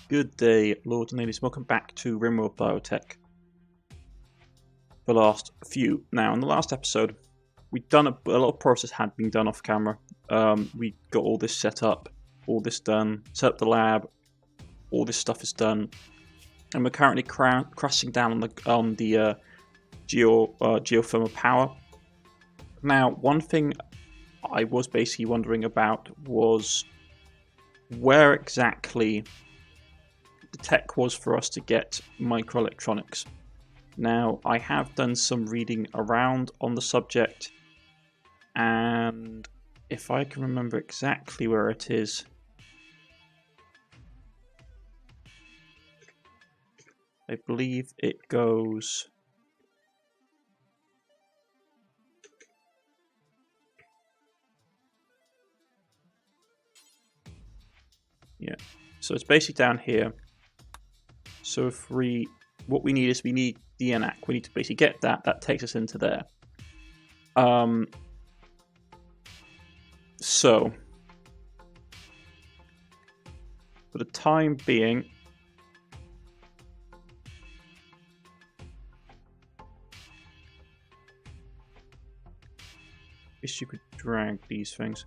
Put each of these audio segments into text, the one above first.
Good day, Lords and Ladies. Welcome back to Rimworld Biotech. The last few. Now, in the last episode, we'd done a lot of process had been done off camera. We got all this set up, all this done, set up the lab, all this stuff is done, and we're currently crashing down on the geothermal power. Now, one thing I was basically wondering about was where exactly the tech was for us to get microelectronics. Now, I have done some reading around on the subject, and if I can remember exactly where it is, I believe it goes... Yeah, so it's basically down here. So if what we need is we need the ENAC. We need to basically get that. That takes us into there. So for the time being, I guess you could drag these things.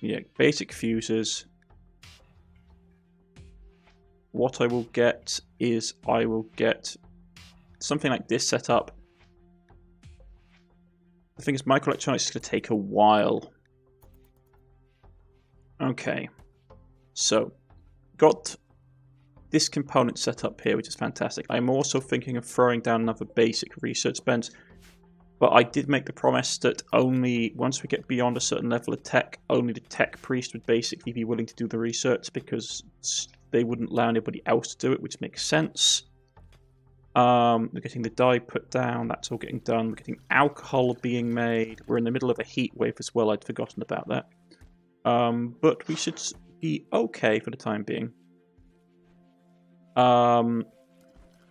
Yeah, basic fuses. What I will get is I will get something like this set up. The thing is, microelectronics is going to take a while. Okay, so got this component set up here, which is fantastic. I'm also thinking of throwing down another basic research bench, but I did make the promise that only once we get beyond a certain level of tech, only the tech priest would basically be willing to do the research, because they wouldn't allow anybody else to do it, which makes sense. We're getting the dye put down. That's all getting done. We're getting alcohol being made. We're in the middle of a heat wave as well. I'd forgotten about that. But we should be okay for the time being.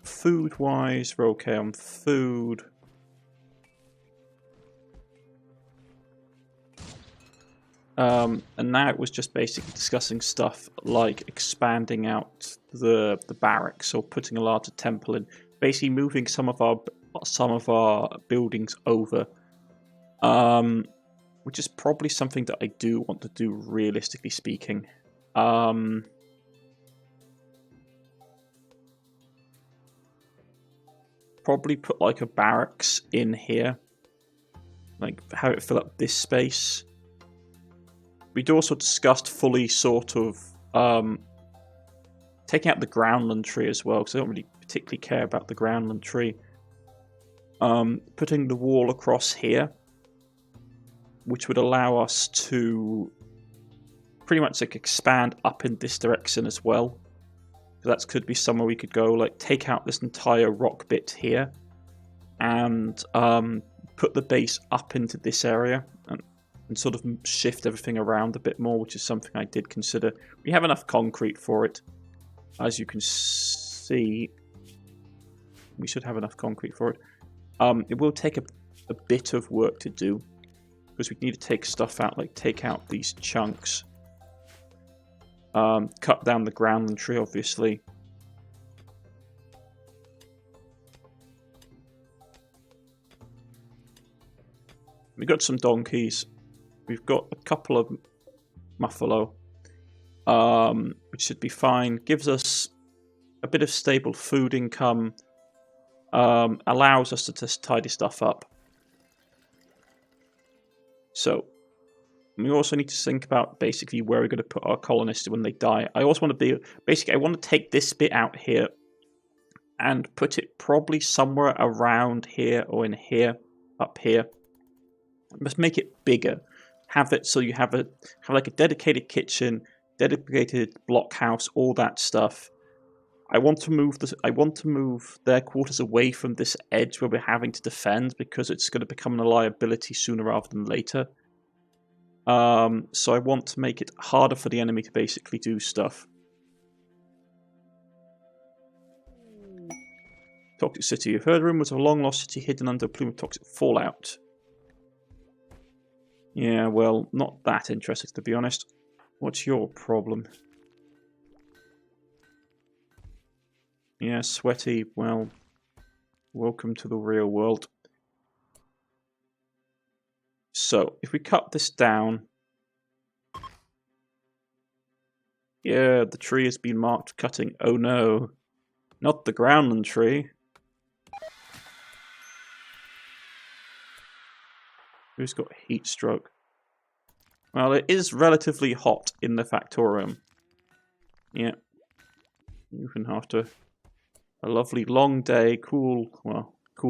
Food-wise, we're okay on food. And now it was just basically discussing stuff like expanding out the barracks or putting a larger temple in, basically moving some of our buildings over, which is probably something that I do want to do, realistically speaking. Probably put like a barracks in here, like have it fill up this space. We'd also discussed fully sort of taking out the groundland tree as well, because I don't really particularly care about the groundland tree. Putting the wall across here, which would allow us to pretty much like expand up in this direction as well. So that could be somewhere we could go, like take out this entire rock bit here and put the base up into this area and sort of shift everything around a bit more, which is something I did consider. We have enough concrete for it. As you can see, we should have enough concrete for it. It will take a bit of work to do, because we need to take stuff out, like take out these chunks. Cut down the groundland tree, obviously. We got some donkeys. We've got a couple of muffalo, which should be fine. Gives us a bit of stable food income. Allows us to just tidy stuff up. So we also need to think about basically where we're going to put our colonists when they die. I also want to I want to take this bit out here and put it probably somewhere around here or in here, up here. Let's make it bigger. Have it so you have like a dedicated kitchen, dedicated blockhouse, all that stuff. I want to move their quarters away from this edge where we're having to defend, because it's going to become a liability sooner rather than later. So I want to make it harder for the enemy to basically do stuff. Toxic City. You've heard rumors of a long-lost city hidden under a plume of toxic fallout. Yeah, well, not that interested, to be honest. What's your problem? Yeah, sweaty. Well, welcome to the real world. So, if we cut this down... Yeah, the tree has been marked cutting. Oh no. Not the groundland tree. Who's got heat stroke? Well, it is relatively hot in the factorium. Yeah. Even after a lovely long day, cool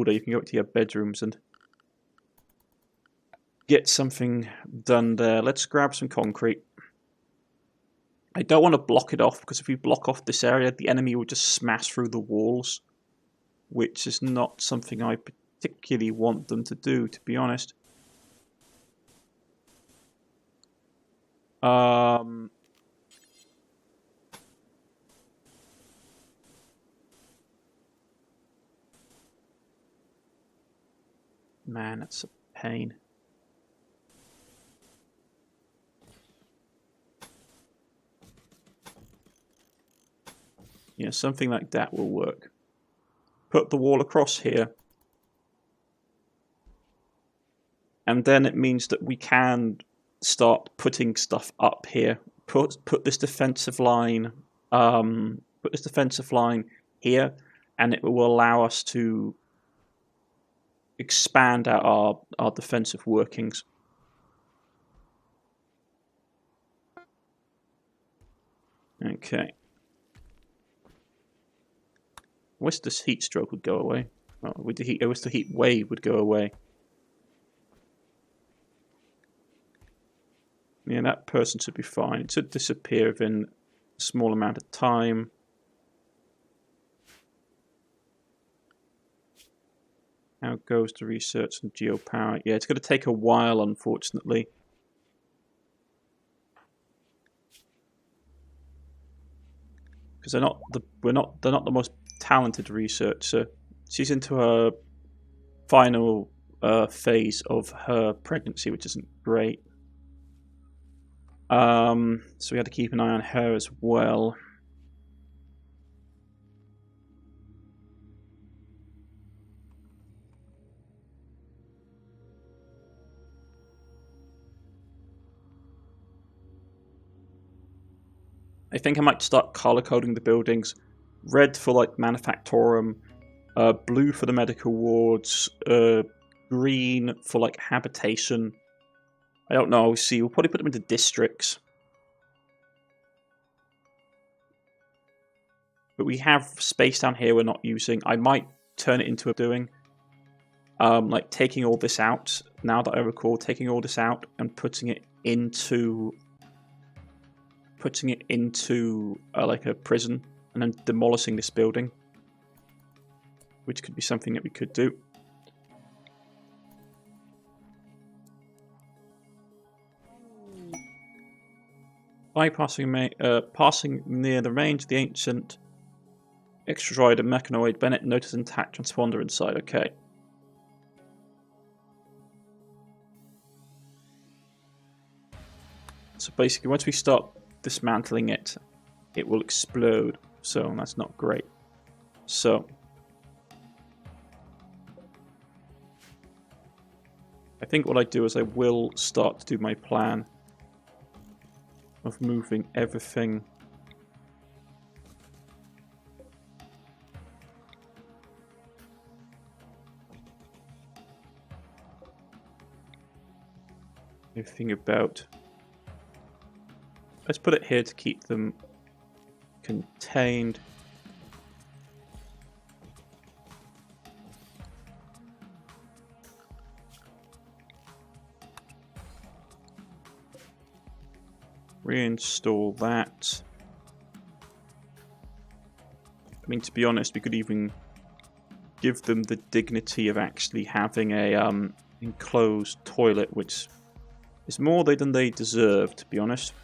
day, you can go to your bedrooms and get something done there. Let's grab some concrete. I don't want to block it off, because if we block off this area, the enemy will just smash through the walls, which is not something I particularly want them to do, to be honest. Man, that's a pain. Yeah, something like that will work. Put the wall across here. And then it means that we can start putting stuff up here. Put this defensive line here, and it will allow us to expand out our defensive workings. Okay. I wish this heat stroke would go away. Oh, I wish the heat wave would go away. Yeah, that person should be fine. It should disappear within a small amount of time. How goes the research on geopower? Yeah, it's going to take a while, unfortunately. Because they're not the most talented researcher. She's into her final phase of her pregnancy, which isn't great. So we had to keep an eye on her as well. I think I might start color coding the buildings. Red for like manufactorum, blue for the medical wards, green for like habitation. I don't know, we'll see. We'll probably put them into districts. But we have space down here we're not using. I might turn it into a doing. Like taking all this out, now that I recall, taking all this out and putting it into like a prison, and then demolishing this building, which could be something that we could do. Passing near the range of the ancient extra-rider mechanoid, Bennett noticed an intact transponder inside. Okay. So basically, once we start dismantling it, it will explode. So that's not great. So I think what I do is I will start to do my plan of moving everything about. Let's put it here to keep them contained. Reinstall that. I mean, to be honest, we could even give them the dignity of actually having a enclosed toilet, which is more than they deserve, to be honest.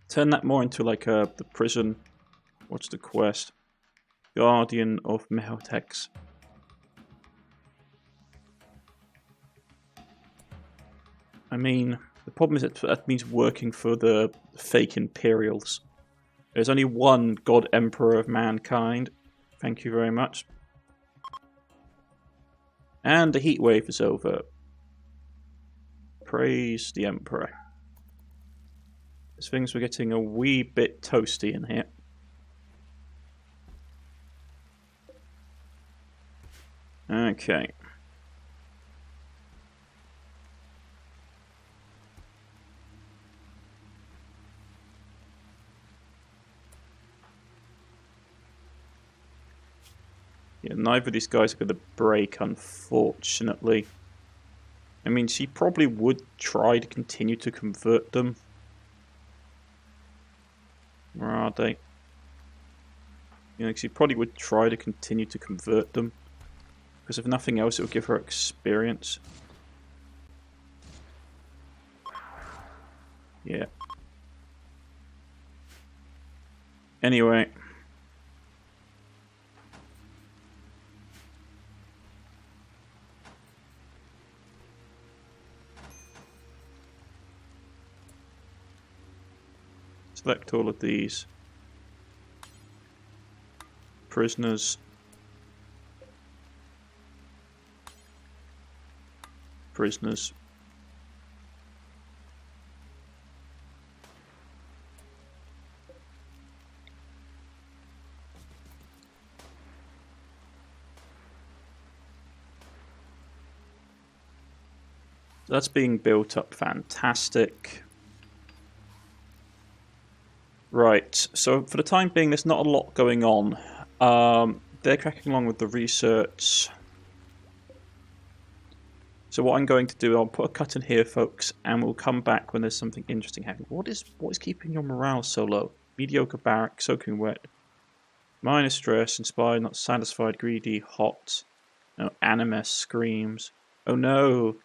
Turn that more into like the prison. What's the quest? Guardian of Mehotex. I mean, the problem is that means working for the fake Imperials. There's only one God Emperor of mankind. Thank you very much. And the heat wave is over. Praise the Emperor. These things were getting a wee bit toasty in here. Okay. Yeah, neither of these guys are going to break, unfortunately. I mean, she probably would try to continue to convert them. Where are they? You know, she probably would try to continue to convert them. Because if nothing else, it would give her experience. Yeah. Anyway. Select all of these. Prisoners. Prisoners. That's being built up. Fantastic. Right, so for the time being, there's not a lot going on. They're cracking along with the research. So what I'm going to do, I'll put a cut in here, folks, and we'll come back when there's something interesting happening. What is keeping your morale so low? Mediocre barrack, soaking wet. Minor stress, inspired, not satisfied, greedy, hot. No, animus screams. Oh no!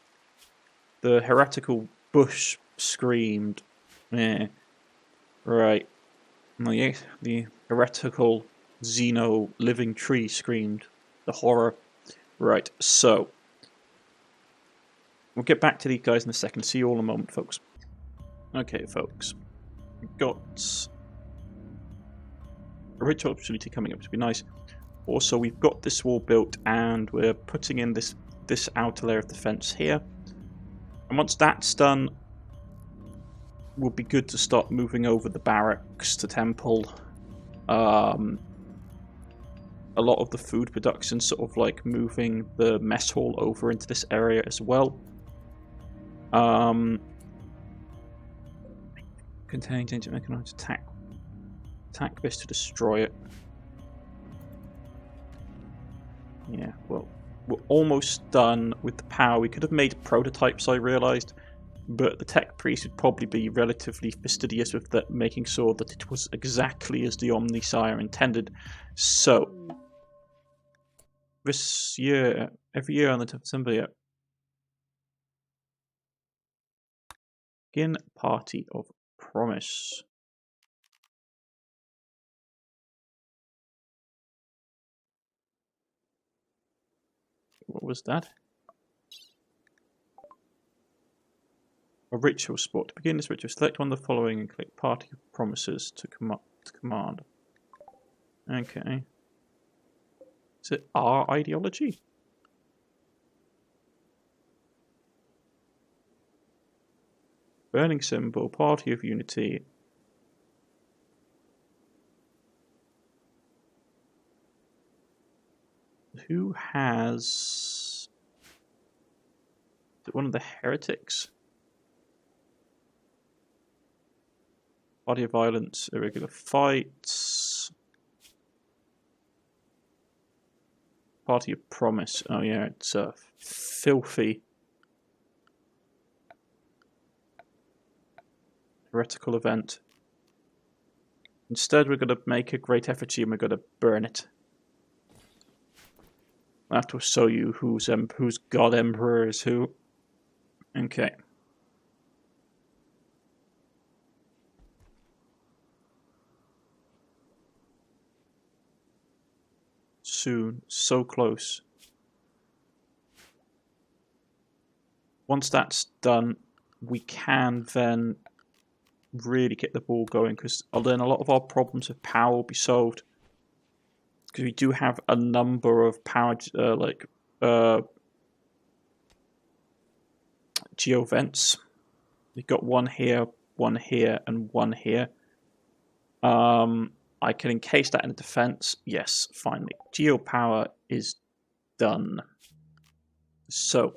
The heretical bush screamed. Yeah. Right. The heretical Xeno living tree screamed. The horror. Right, so. We'll get back to these guys in a second. See you all in a moment, folks. Okay, folks. We've got a rich opportunity coming up to be nice. Also, we've got this wall built and we're putting in this outer layer of defense here. And once that's done, will be good to start moving over the barracks to temple. A lot of the food production, sort of like moving the mess hall over into this area as well. Containing danger mechanized attack this to destroy it. Yeah, well, we're almost done with the power. We could have made prototypes, I realised. But the tech priest would probably be relatively fastidious with that, making sure that it was exactly as the Omnisire intended. So, this year, every year on the 10th of December, begin Party of Promise. What was that? A ritual spot. To begin this ritual, select one of the following and click Party of Promises to command. Okay. Is it our ideology? Burning symbol, Party of Unity. Who has... Is it one of the heretics? Party of Violence, Irregular Fights. Party of Promise. Oh yeah, it's filthy. Heretical event. Instead, we're going to make a great effigy and we're going to burn it. I have to show you whose God Emperor is who. Okay. soon. So close. Once that's done, we can then really get the ball going, because then a lot of our problems with power will be solved. Because we do have a number of power, geo vents. We've got one here, and one here. I can encase that in a defense. Yes, finally. Geo power is done. So.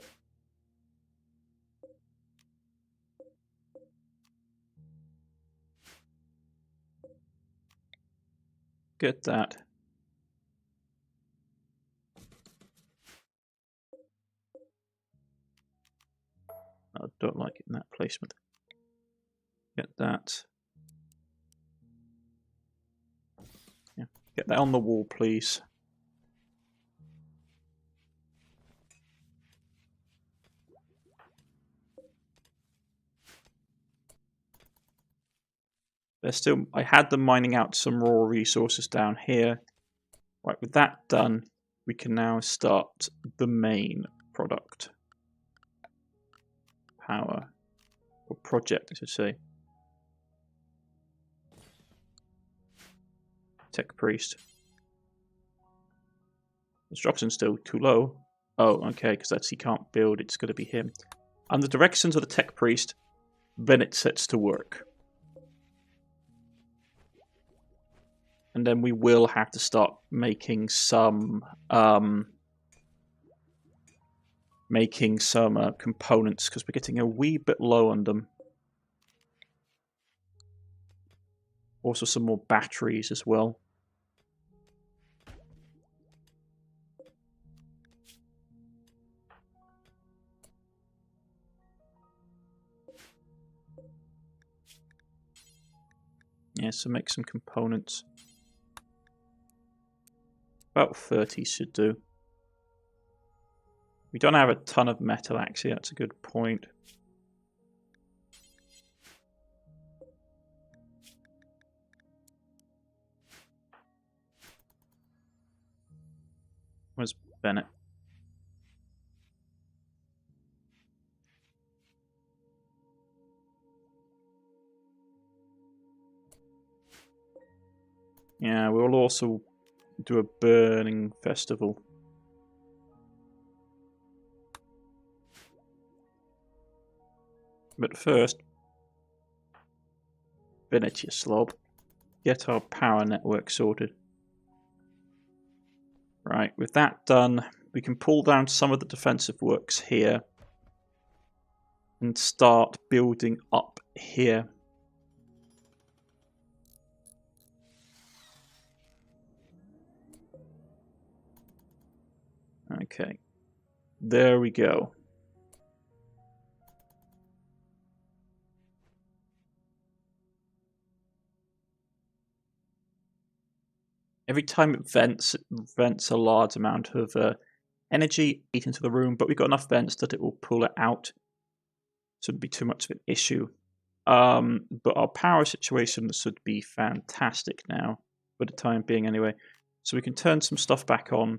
Get that. I don't like it in that placement. Get that. Yeah. Get that on the wall, please. They're still. I had them mining out some raw resources down here. Right, with that done, we can now start the main product. Power. Or project, I should say. Tech Priest. Construction's still too low. Oh, okay, because that's he can't build, it's going to be him. Under directions of the Tech Priest, then it sets to work. And then we will have to start making some components, because we're getting a wee bit low on them. Also some more batteries as well. Yeah, so make some components. About 30 should do. We don't have a ton of metal, actually. That's a good point. Where's Bennett? Yeah, we'll also do a burning festival. But first, Bennett, you slob. Get our power network sorted. Right, with that done, we can pull down some of the defensive works here and start building up here. Okay, there we go. Every time it vents a large amount of energy into the room, but we've got enough vents that it will pull it out. Shouldn't be too much of an issue. But our power situation should be fantastic now, for the time being anyway. So we can turn some stuff back on.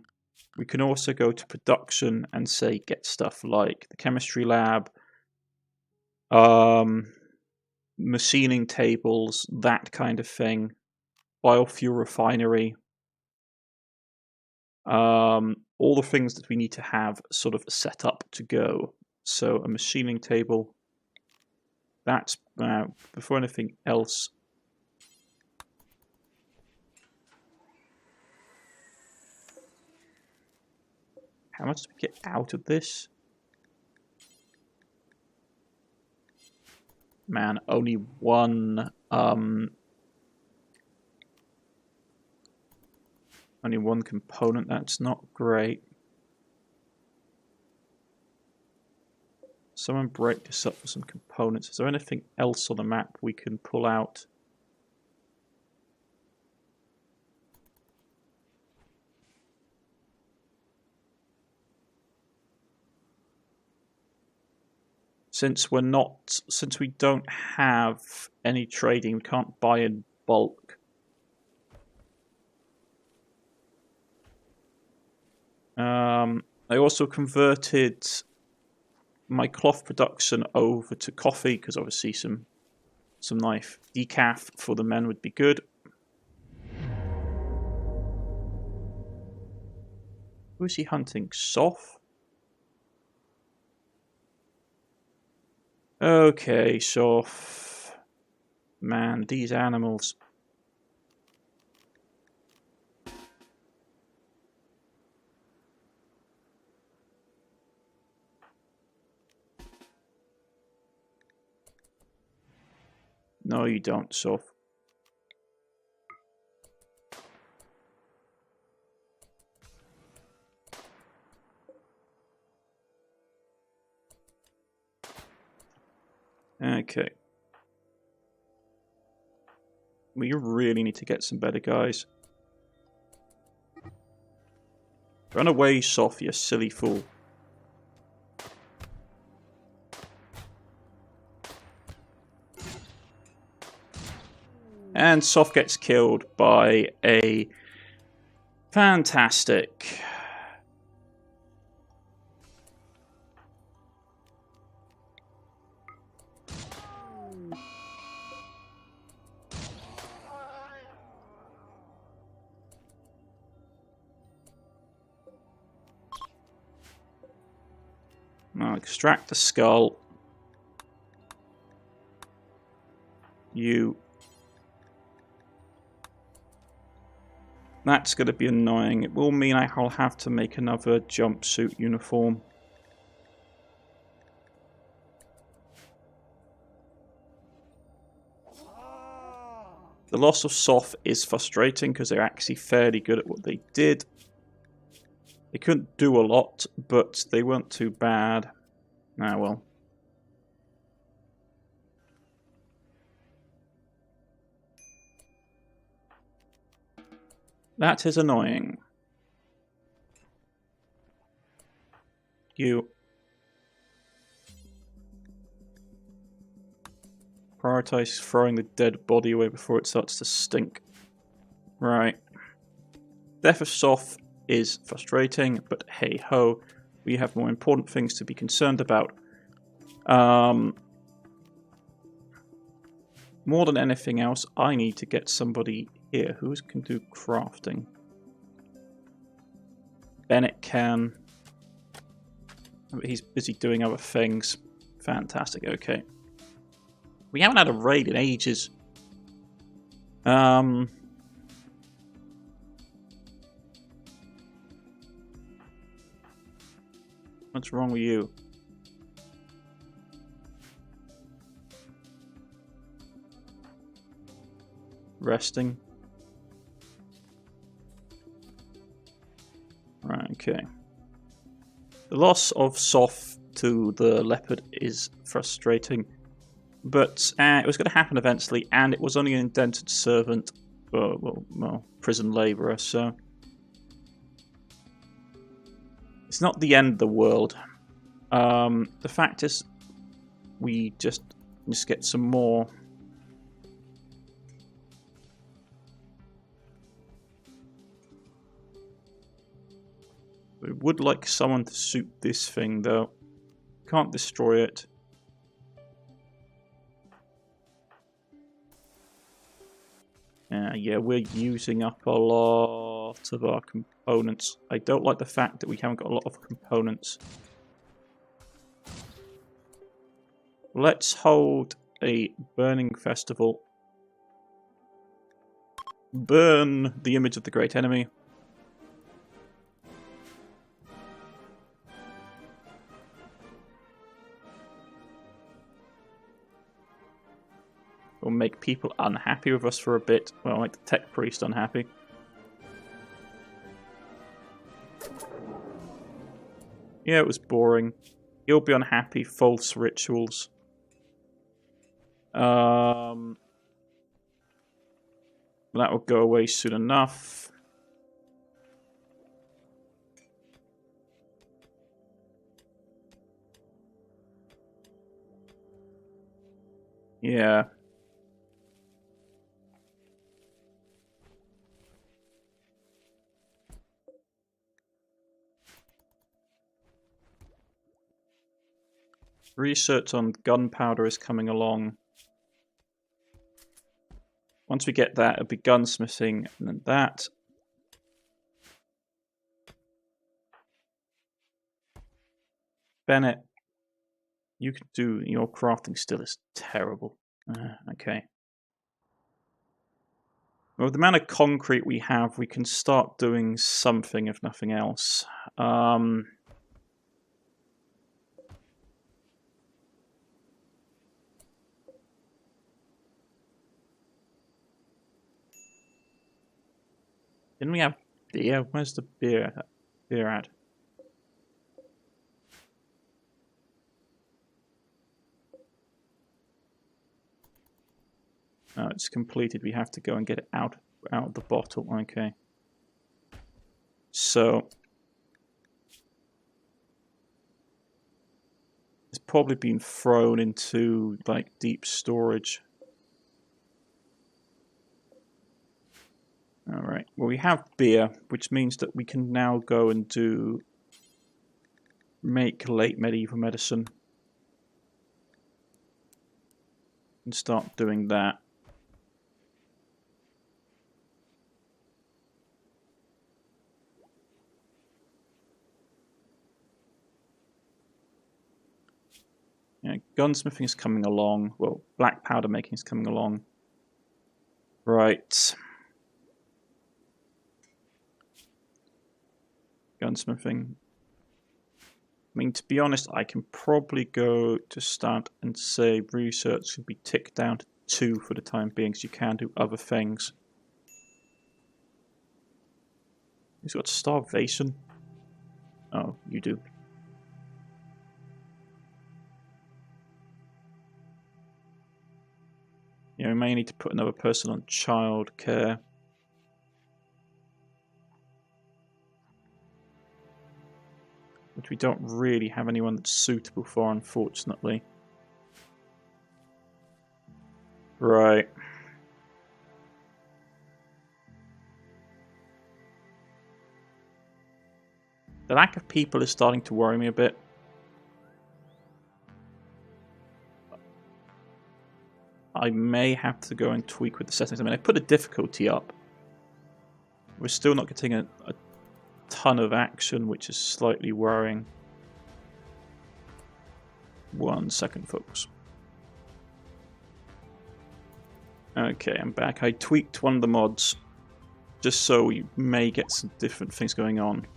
We can also go to production and say get stuff like the chemistry lab, machining tables, that kind of thing. Biofuel refinery, all the things that we need to have sort of set up to go. So a machining table, that's before anything else. How much do we get out of this? Man, only one component. That's not great. Someone break this up for some components. Is there anything else on the map we can pull out? Since we don't have any trading, we can't buy in bulk. I also converted my cloth production over to coffee, because obviously some nice decaf for the men would be good. Who is he hunting? Soph? Okay, Soph. Man, these animals. No, you don't, Soph. Okay. We really need to get some better guys. Run away, Soph, you silly fool. And Soph gets killed by a fantastic... I'll extract the skull. That's going to be annoying. It will mean I'll have to make another jumpsuit uniform. The loss of Soph is frustrating because they're actually fairly good at what they did. They couldn't do a lot, but they weren't too bad. Ah, well. That is annoying. You. Prioritize throwing the dead body away before it starts to stink. Right. Death of Soph is frustrating, but hey ho, we have more important things to be concerned about. More than anything else, I need to get somebody here who can do crafting. Bennett can. But he's busy doing other things. Fantastic, okay. We haven't had a raid in ages. What's wrong with you? Resting. Right, okay. The loss of Soph to the leopard is frustrating, but it was going to happen eventually, and it was only an indented servant, well, prison labourer, so it's not the end of the world. The fact is, we just get some more. We would like someone to suit this thing, though. Can't destroy it. Yeah, we're using up a lot of our components. I don't like the fact that we haven't got a lot of components. Let's hold a burning festival. Burn the image of the great enemy. Will make people unhappy with us for a bit. Well, like the tech priest unhappy. Yeah, it was boring. He'll be unhappy. False rituals. That will go away soon enough. Yeah. Research on gunpowder is coming along. Once we get that, it'll be gunsmithing, and then that. Bennett, you can do... Your crafting still is terrible. Okay. Well, with the amount of concrete we have, we can start doing something, if nothing else. Didn't we have beer? Where's the beer at? Oh, it's completed. We have to go and get it out of the bottle. Okay. So it's probably been thrown into like deep storage. All right. Well, we have beer, which means that we can now go and make late medieval medicine and start doing that. Yeah, gunsmithing is coming along. Well, black powder making is coming along. Right. Gunsmithing. I mean, to be honest, I can probably go to start and say research can be ticked down to 2 for the time being, because you can do other things. He's got starvation. Oh, you do. Yeah, we may need to put another person on childcare. Which we don't really have anyone that's suitable for, unfortunately. Right. The lack of people is starting to worry me a bit. I may have to go and tweak with the settings. I mean, I put the difficulty up. We're still not getting a ton of action, which is slightly worrying. 1 second, folks. Okay, I'm back. I tweaked one of the mods just so we may get some different things going on.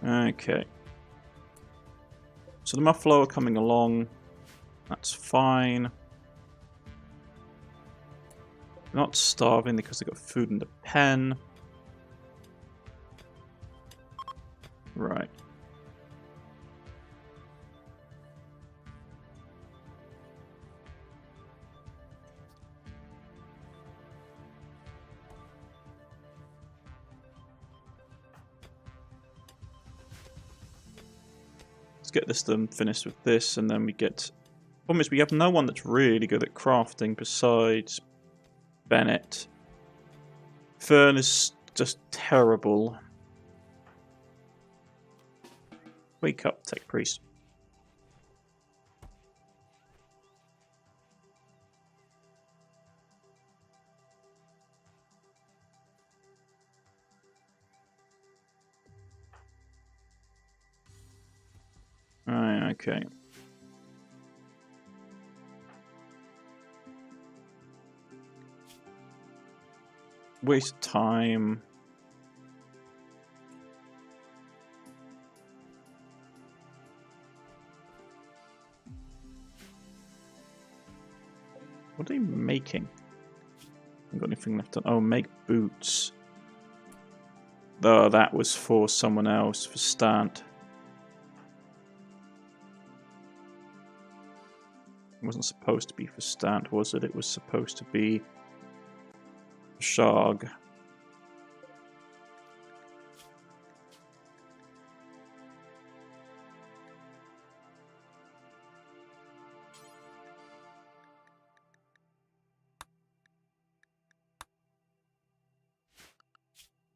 Okay. So the muffalo are coming along. That's fine. They're not starving because they've got food in the pen. Right. Let's get this done, finished with this, and then we get... Problem is, we have no one that's really good at crafting besides Bennett. Fern is just terrible. Wake up, Tech Priest. Alright, okay. Waste time. What are they making? I've got anything left on. Oh, make boots. Oh, that was for someone else, for Stant. It wasn't supposed to be for Stant, was it? It was supposed to be for Sharg.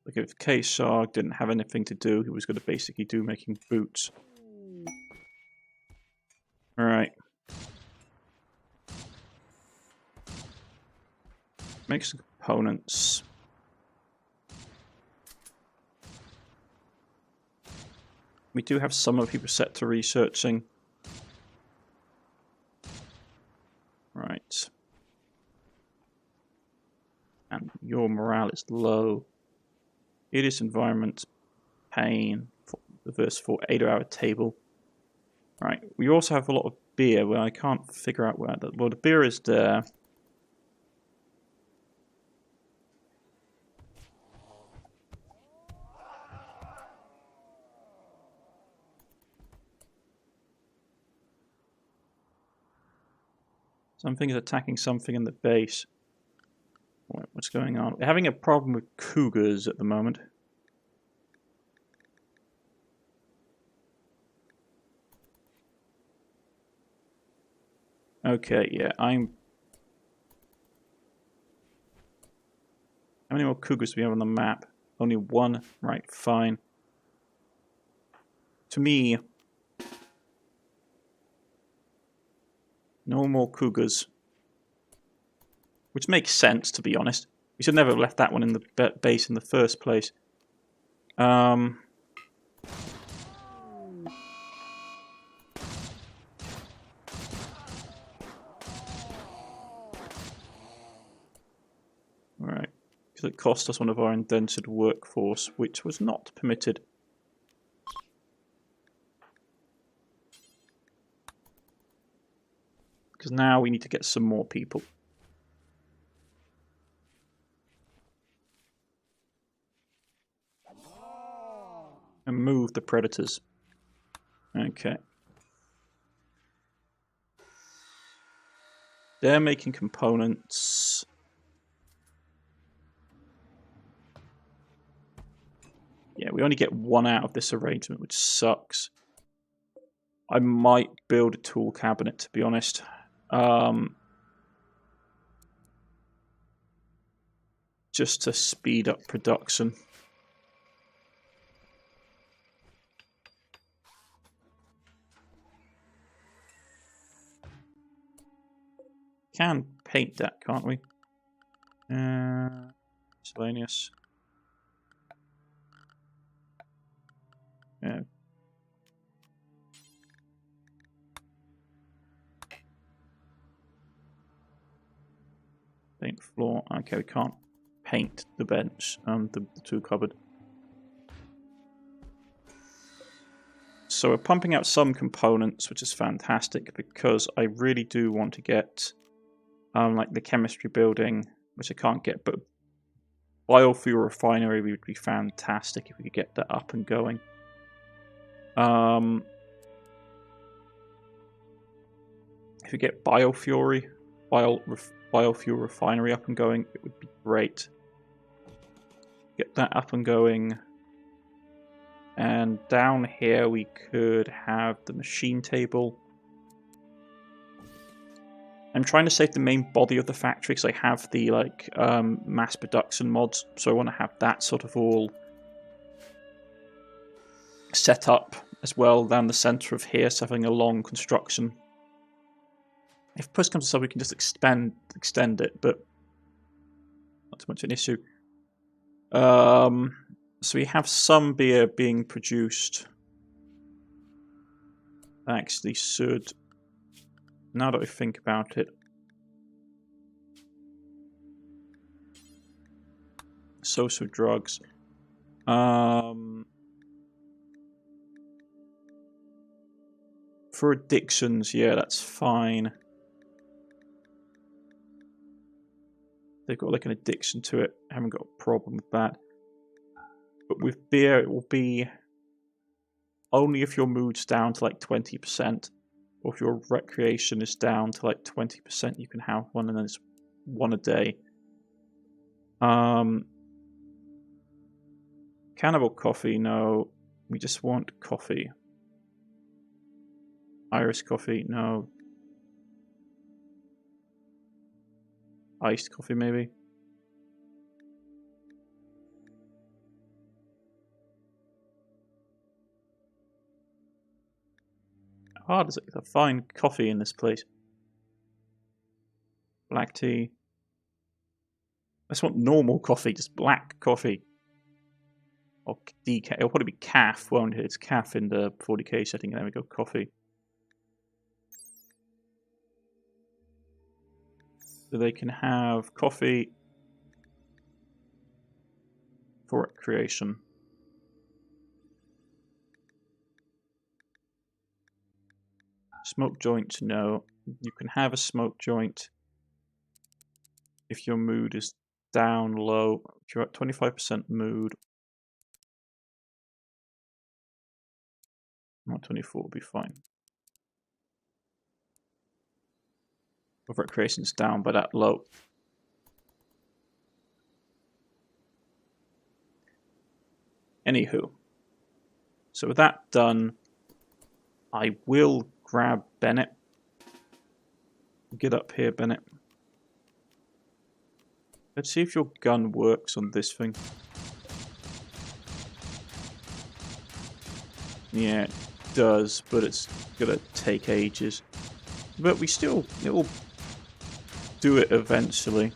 Like if Case Sharg didn't have anything to do, he was going to basically do making boots. Alright. Make some components. We do have some of people set to researching. Right. And your morale is low. It is environment, pain, the verse 4 8-hour table. Right. We also have a lot of beer where I can't figure out where that. Well, the beer is there. Something is attacking something in the base. What's going on? We're having a problem with cougars at the moment. Okay, yeah, I'm... How many more cougars do we have on the map? Only one? Right, fine. To me... No more cougars. Which makes sense, to be honest. We should never have left that one in the base in the first place. Right. Because it cost us one of our indentured workforce, which was not permitted. Because now we need to get some more people. And move the predators. Okay. They're making components. Yeah, we only get one out of this arrangement, which sucks. I might build a tool cabinet, to be honest. Just to speed up production. Can paint that, can't we? Miscellaneous. Yeah. Paint floor. Okay, we can't paint the bench, the tool cupboard. So we're pumping out some components, which is fantastic because I really do want to get like the chemistry building, which I can't get, but biofuel refinery would be fantastic if we could get that up and going. If we get biofuel refinery up and going, it would be great. Get that up and going. And down here we could have the machine table. I'm trying to save the main body of the factory because I have the like mass production mods, so I want to have that sort of all set up as well down the center of here, so having a long construction. If push comes to shove, we can just extend it, but not too much an issue. So we have some beer being produced. Actually, should. Now that I think about it. Social drugs. For addictions, yeah, that's fine. They've got like an addiction to it. I haven't got a problem with that. But with beer, it will be only if your mood's down to like 20%. Or if your recreation is down to like 20%, you can have one, and then it's one a day. Cannibal coffee, no. We just want coffee. Irish coffee, no. Iced coffee, maybe. hard is it to find coffee in this place? Black tea. I just want normal coffee, just black coffee. Or decaf. It'll probably be calf, won't it? It's calf in the 40k setting. There we go, coffee. So they can have coffee for recreation. Smoke joint, no. You can have a smoke joint if your mood is down low. If you're at 25% mood. Not 24 will be fine. If recreation's down by that low. Anywho. So with that done, I will grab Bennett. Get up here, Bennett. Let's see if your gun works on this thing. Yeah, it does, but it's gonna take ages. But we still, it'll do it eventually.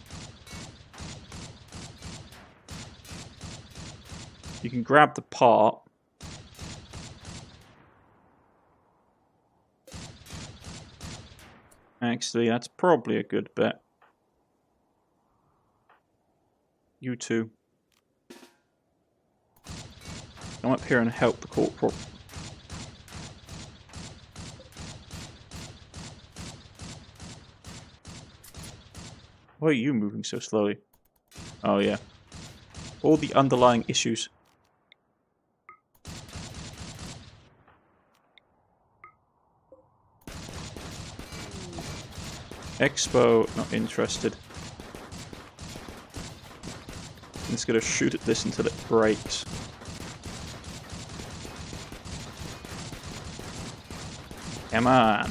You can grab the part. Actually, that's probably a good bet. You two. Come up here and help the corporal. Why are you moving so slowly? Oh yeah. All the underlying issues. Expo, not interested. I'm just gonna shoot at this until it breaks. Come on.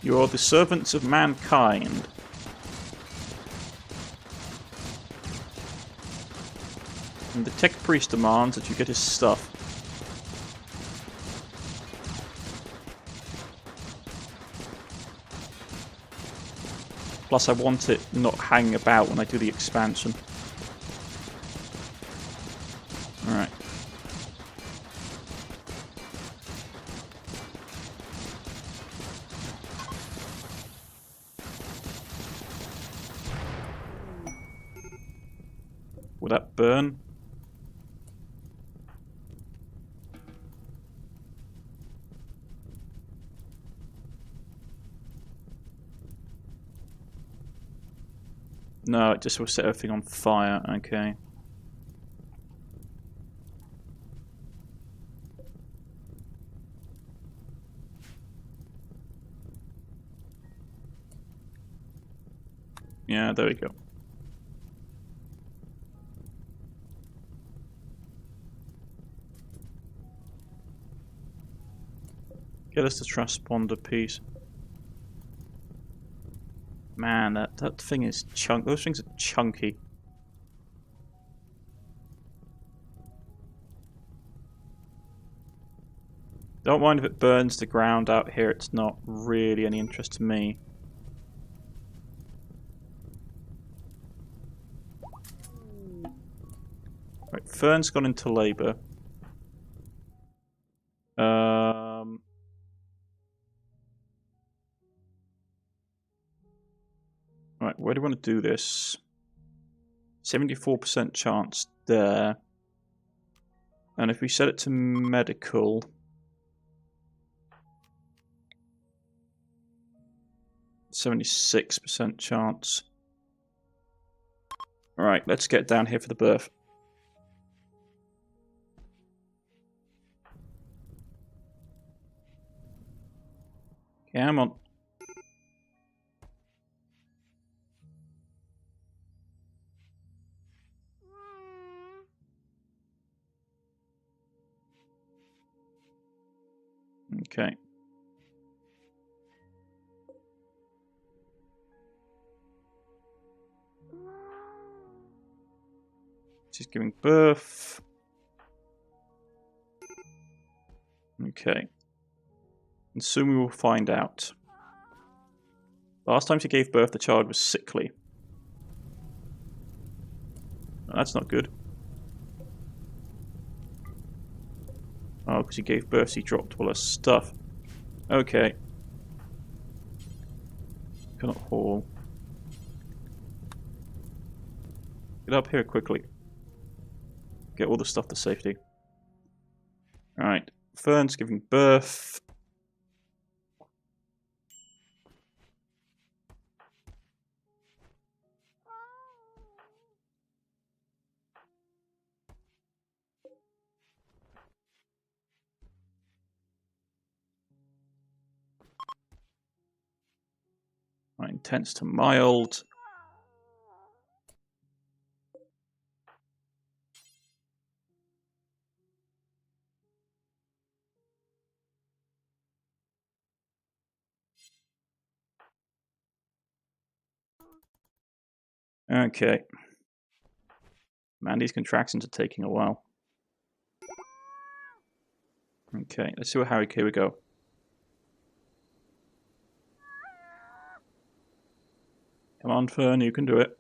You are the servants of mankind. And the tech priest demands that you get his stuff. Plus I want it not hanging about when I do the expansion. Alright. Will that burn? No, it just will set everything on fire. Okay. Yeah, there we go. Get us the transponder piece. Man, that thing is those things are chunky. Don't mind if it burns the ground out here, it's not really any interest to me. Right, Fern's gone into labour. Right, where do we want to do this? 74% chance there. And if we set it to medical... 76% chance. Alright, let's get down here for the birth. Come on. Okay. She's giving birth. Okay. And soon we will find out. Last time she gave birth, the child was sickly. Well, that's not good. Oh, because he gave birth, he dropped all her stuff. Okay. Cannot haul. Get up here quickly. Get all the stuff to safety. Alright. Fern's giving birth. Right, intense to mild. Okay. Man, these contractions are taking a while. Okay, let's see how okay we go. Come on, Fern, you can do it.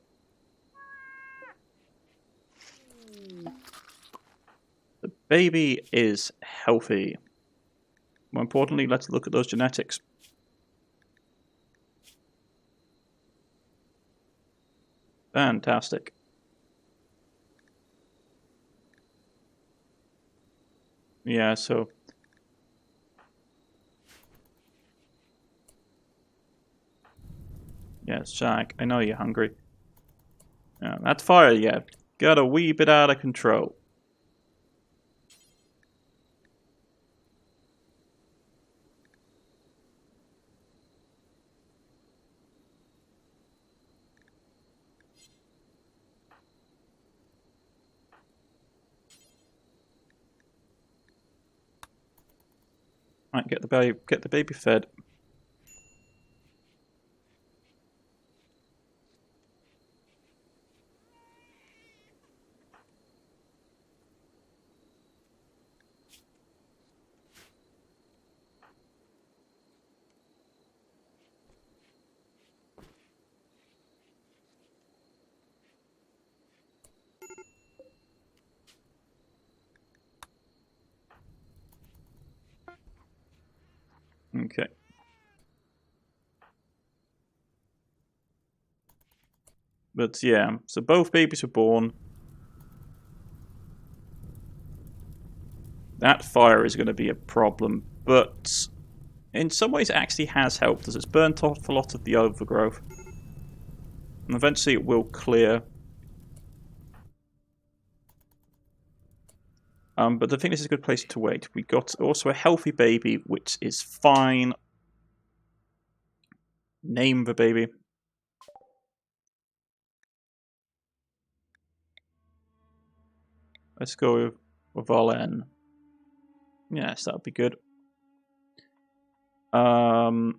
The baby is healthy. More importantly, let's look at those genetics. Fantastic. Yeah, so... Yes, Jack, I know you're hungry. That fire, yeah, got a wee bit out of control. Right, get the baby fed. Okay. But yeah, so both babies were born. That fire is going to be a problem, but in some ways it actually has helped us. It's burnt off a lot of the overgrowth. And eventually it will clear. But I think this is a good place to wait. We got also a healthy baby, which is fine. Name the baby. Let's go with Valen. Yes, that would be good. That's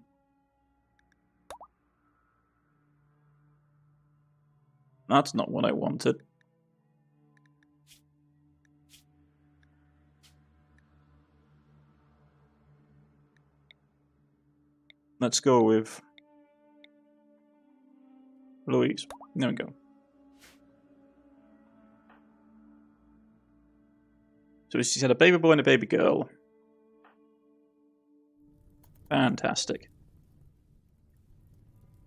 not what I wanted. Let's go with Louise. There we go. So she's had a baby boy and a baby girl. Fantastic.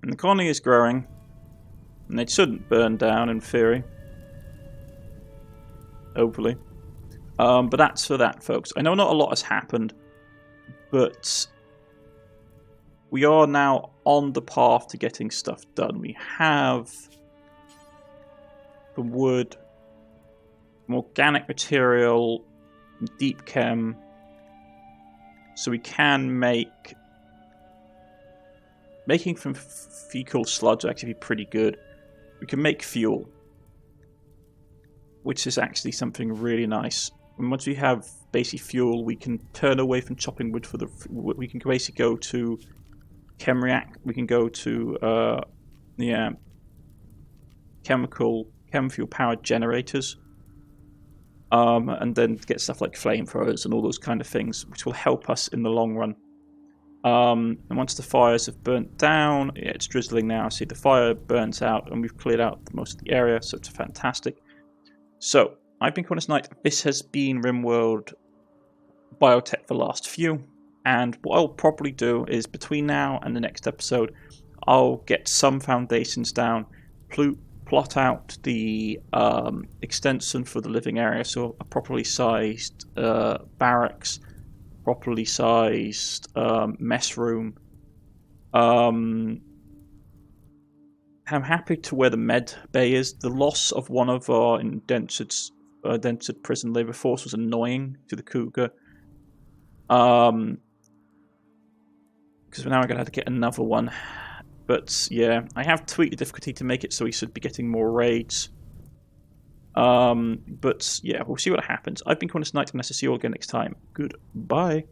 And the colony is growing. And it shouldn't burn down in theory. Hopefully. But that's for that, folks. I know not a lot has happened. But we are now on the path to getting stuff done. We have the wood, some organic material, deep chem. So we can making from fecal sludge will actually be pretty good. We can make fuel, which is actually something really nice. And once we have basic fuel, we can turn away from chopping wood for the. We can basically go to chem react. We can go to chem fuel powered generators, and then get stuff like flamethrowers and all those kind of things, which will help us in the long run. And once the fires have burnt down, yeah, it's drizzling now. See, the fire burns out, and we've cleared out most of the area, so it's fantastic. So, I've been Cornish-Knight. This has been Rimworld Biotech for the last few. And what I'll probably do is, between now and the next episode, I'll get some foundations down, plot out the extension for the living area, so a properly sized barracks, properly sized mess room. I'm happy to where the med bay is. The loss of one of our indentured prison labour force was annoying to the Cougar. Because now I'm going to have to get another one. But yeah, I have tweaked the difficulty to make it so he should be getting more raids. But yeah, we'll see what happens. I've been Cornish-Knight, and I'll see you all again next time. Goodbye.